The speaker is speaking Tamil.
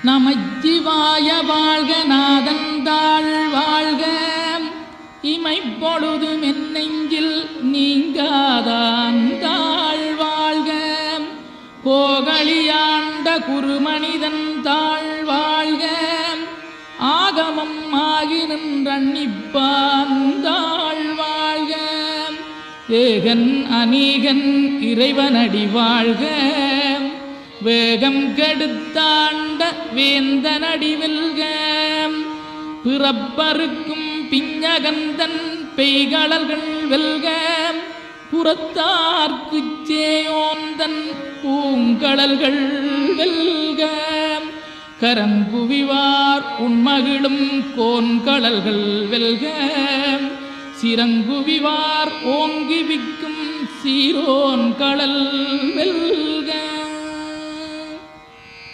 நமச்சிவாய வாழ்க நாதந்தாள் வாழ்க இமைப்பொழுதும் என் நெஞ்சில் நீங்காதாந்தாள் வாழ்க கோகலியாண்ட குருமனிதன் தாழ் வாழ்க ஆகமம் ஆகி நின்றன்னிப்பாந்தாள் வாழ்க ஏகன் அநீகன் இறைவனடி வாழ்க வேகம் கெடுத்தாண்ட வேந்தனடி வெல்க பிறப்பருக்கும் பிஞ்சகந்தன் பெய்களல்கள் வெல்க புறத்தார்க்குச் சேயோந்தன் பூங்கடல்கள் வெல்க கரங்குவிவார் உண்மகிழும் கோன்கடல்கள் வெல்க சிறங்குவிவார் ஓங்கி விக்கும் சீரோன் கடல் வெல்க.